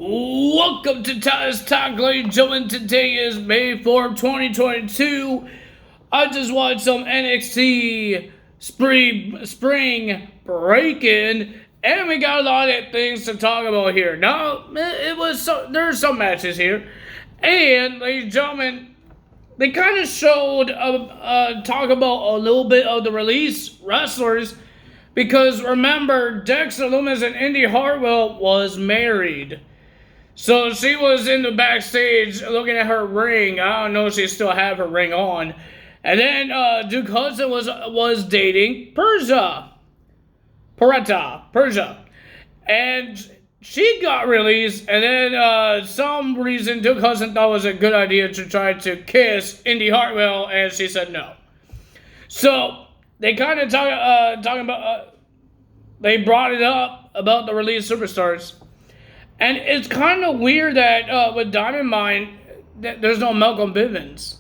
Welcome to Tyler's Talk, ladies and gentlemen. Today is May 4th, 2022. I just watched some NXT spring break-in, and we got a lot of things to talk about here. Now, there's some matches here, and ladies and gentlemen, they kind of showed talk about a little bit of the release wrestlers, because remember, Dexter Lumis and Indy Hartwell was married. So she was in the backstage looking at her ring. I don't know if she still have her ring on. And then Duke Hudson was dating Persia. And she got released. And then some reason Duke Hudson thought it was a good idea to try to kiss Indy Hartwell. And she said no. So they kind of talking about... they brought it up about the release superstars. And it's kind of weird that with Diamond Mine, there's no Malcolm Bivens.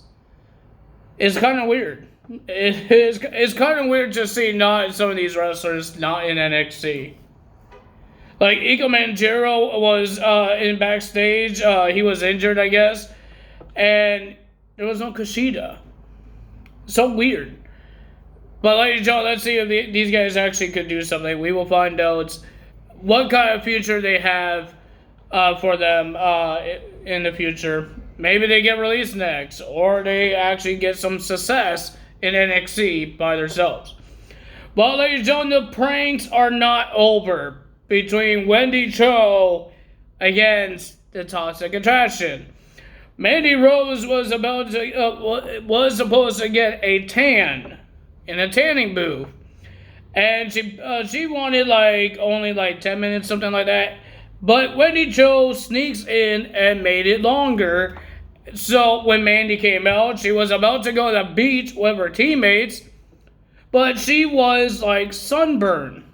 It's kind of weird. It's kind of weird to see not some of these wrestlers not in NXT. Like Iko Manjiro was in backstage. He was injured, I guess. And there was no Kushida. So weird. But ladies and gentlemen, let's see if these guys actually could do something. We will find out what kind of future they have for them in the future. Maybe they get released next, or they actually get some success in NXT by themselves. But ladies and gentlemen, the pranks are not over between Wendy Cho against the Toxic Attraction. Mandy Rose was supposed to get a tan in a tanning booth, and she wanted only 10 minutes, something like that. But Wendy Cho sneaks in and made it longer. So when Mandy came out, she was about to go to the beach with her teammates, but she was sunburned.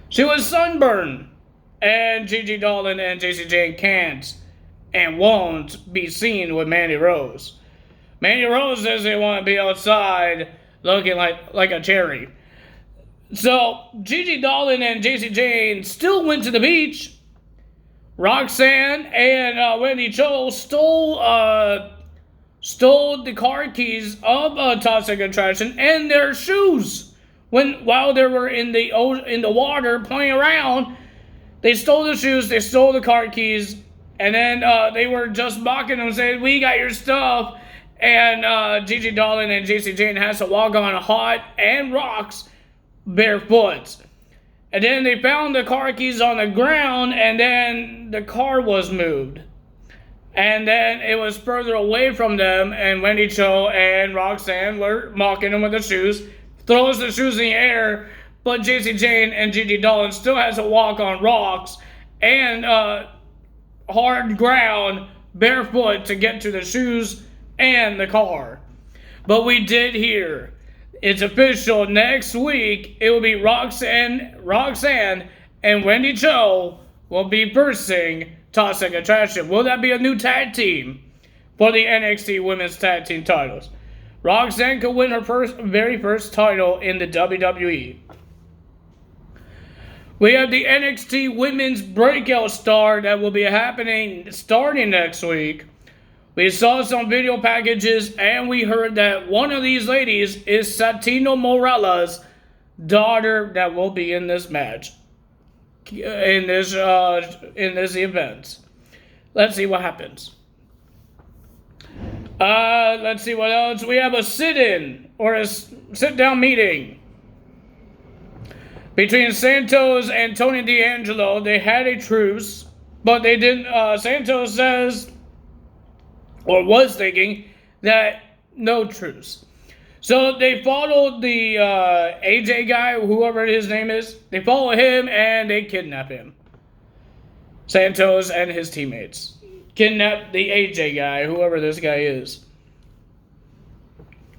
She was sunburned. And Gigi Dolan and JC Jane can't and won't be seen with Mandy Rose. Mandy Rose says they want to be outside looking like a cherry. So, Gigi Dolan and JC Jane still went to the beach. Roxanne and Wendy Cho stole the car keys of Toxic Attraction and their shoes. While they were in the water playing around, they stole the shoes, they stole the car keys, and then they were just mocking them, saying, "We got your stuff." And Gigi Dolan and JC Jane has to walk on hot and rocks barefoot. And then they found the car keys on the ground, and then the car was moved. And then it was further away from them, and Wendy Cho and Roxanne were mocking them with the shoes, throws the shoes in the air, but JC Jane and Gigi Dolan still has to walk on rocks and hard ground barefoot to get to the shoes and the car. But we did hear, it's official, next week it will be Roxanne and Wendy Cho will be versing Toxic Attraction. Will that be a new tag team for the NXT Women's Tag Team titles? Roxanne could win her very first title in the WWE. We have the NXT Women's Breakout Star that will be happening starting next week. We saw some video packages, and we heard that one of these ladies is Santino Morella's daughter that will be in this match, in this event. Let's see what happens. Let's see what else. We have a sit-in or a sit-down meeting between Santos and Tony D'Angelo. They had a truce, but they didn't. Santos says, or was thinking, that no truce. So they followed the AJ guy, whoever his name is. They follow him and they kidnap him. Santos and his teammates kidnap the AJ guy, whoever this guy is.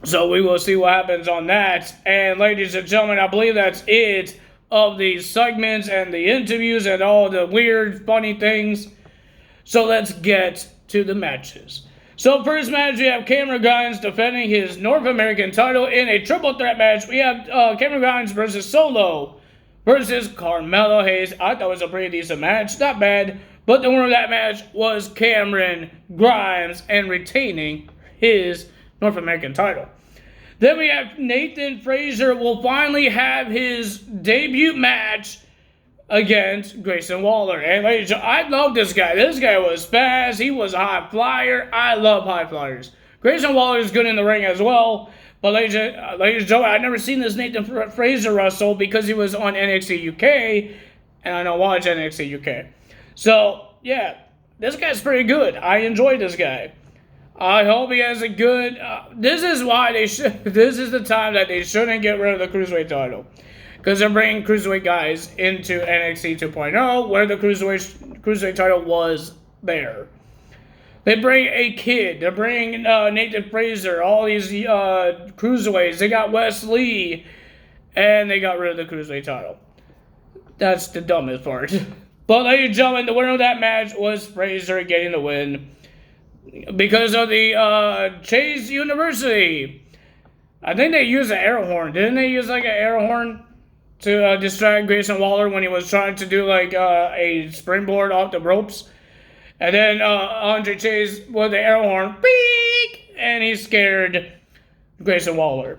So we will see what happens on that. And ladies and gentlemen, I believe that's it of the segments and the interviews and all the weird, funny things. So let's get to the matches. So first match, we have Cameron Grimes defending his North American title in a triple threat match. We have Cameron Grimes versus Solo versus Carmelo Hayes. I thought it was a pretty decent match. Not bad. But the winner of that match was Cameron Grimes and retaining his North American title. Then we have Nathan Frazier will finally have his debut match against Grayson Waller. And ladies and gentlemen, I love this guy. This guy was fast. He was a high flyer. I love high flyers. Grayson Waller is good in the ring as well. But ladies and gentlemen, I've never seen this Nathan Frazier wrestle because he was on NXT UK. And I don't watch NXT UK. So, yeah, this guy's pretty good. I enjoy this guy. I hope he has a good... this is why they should... This is the time that they shouldn't get rid of the Cruiserweight title. Because they're bringing Cruiserweight guys into NXT 2.0, where the Cruiserweight title was there. They bring a kid. They're bringing Nathan Frazier, all these Cruiserweights. They got Wes Lee, and they got rid of the Cruiserweight title. That's the dumbest part. But ladies and gentlemen, the winner of that match was Frazier getting the win. Because of the Chase University. I think they used an air horn. Didn't they use like an air horn to distract Grayson Waller when he was trying to do like a springboard off the ropes? And then Andre Chase with the air horn, beep, and he scared Grayson Waller.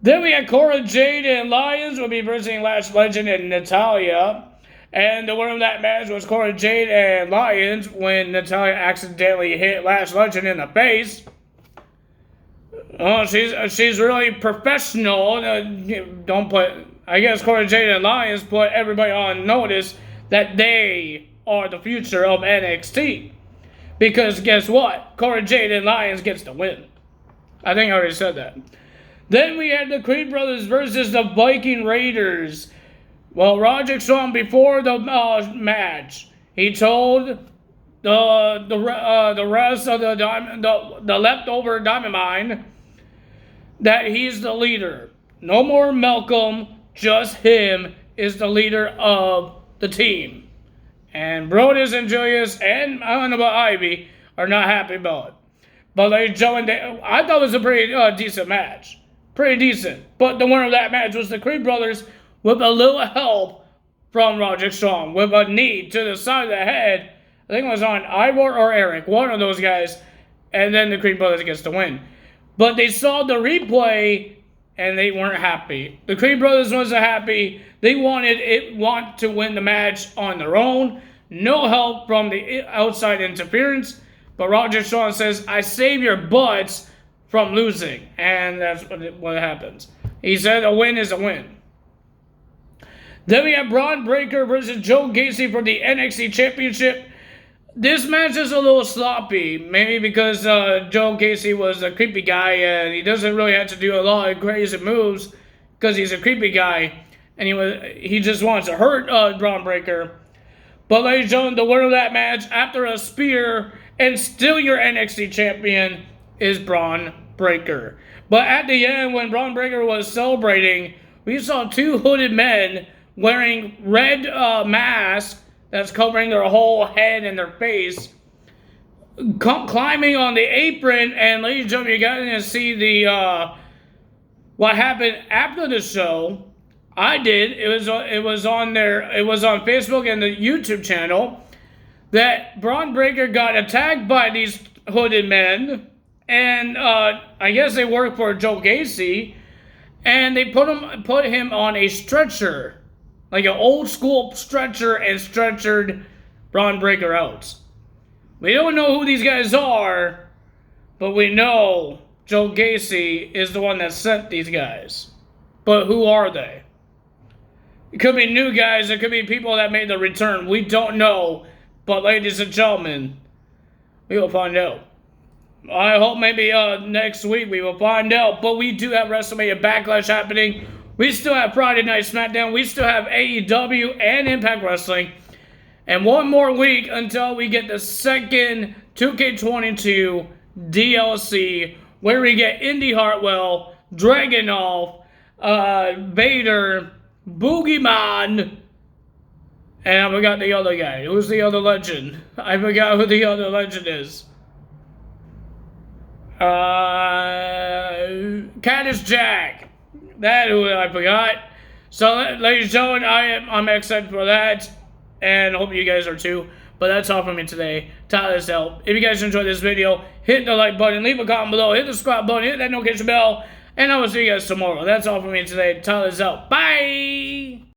Then we had Cora Jade and Lyons will be versing Lash Legend and Natalya. And the winner of that match was Cora Jade and Lyons when Natalya accidentally hit Lash Legend in the face. Oh, she's really professional. I guess Cora Jade and Lyons put everybody on notice that they are the future of NXT. Because guess what? Cora Jade and Lyons gets the win. I think I already said that. Then we had the Creed Brothers versus the Viking Raiders. Well, Roderick Strong, before the match, he told the rest of the leftover Diamond Mine that he's the leader. No more Malcolm, just him is the leader of the team. And Brodus and Julius and I don't know about Ivy are not happy about it. But ladies and gentlemen, I thought it was a pretty decent match. Pretty decent. But the winner of that match was the Creed Brothers with a little help from Roderick Strong. With a knee to the side of the head. I think it was on Ivor or Eric. One of those guys. And then the Creed Brothers gets the win. But they saw the replay and they weren't happy. The Creed Brothers wasn't happy. They want to win the match on their own. No help from the outside interference. But Roderick Strong says, I save your butts from losing. And that's what happens. He said a win is a win. Then we have Braun Breaker versus Joe Gacy for the NXT Championship. This match is a little sloppy. Maybe because Joe Gacy was a creepy guy and he doesn't really have to do a lot of crazy moves because he's a creepy guy. And he just wants to hurt Braun Breaker. But ladies and gentlemen, the winner of that match, after a spear and still your NXT champion, is Braun Breaker. But at the end, when Braun Breaker was celebrating, we saw two hooded men wearing red masks that's covering their whole head and their face, climbing on the apron. And ladies and gentlemen, you got to see the what happened after the show. I did. It was on Facebook and the YouTube channel that Braun Breaker got attacked by these hooded men, and I guess they work for Joe Gacy, and they put him on a stretcher. Like an old school stretcher, and stretchered Braun Breaker out. We don't know who these guys are, but we know Joe Gacy is the one that sent these guys. But who are they? It could be new guys, it could be people that made the return. We don't know. But ladies and gentlemen, we will find out. I hope maybe next week we will find out. But we do have WrestleMania Backlash happening. We still have Friday Night SmackDown. We still have AEW and Impact Wrestling. And one more week until we get the second 2K22 DLC, where we get Indy Hartwell, Dragunov, Vader, Boogeyman, and I forgot the other guy. Who's the other legend? I forgot who the other legend is. Cactus Jack. That who I forgot. So, ladies and gentlemen, I'm excited for that, and I hope you guys are too. But that's all from me today. Tyler's help. If you guys enjoyed this video, hit the like button, leave a comment below, hit the subscribe button, hit that notification bell, and I will see you guys tomorrow. That's all from me today. Tyler's help. Bye!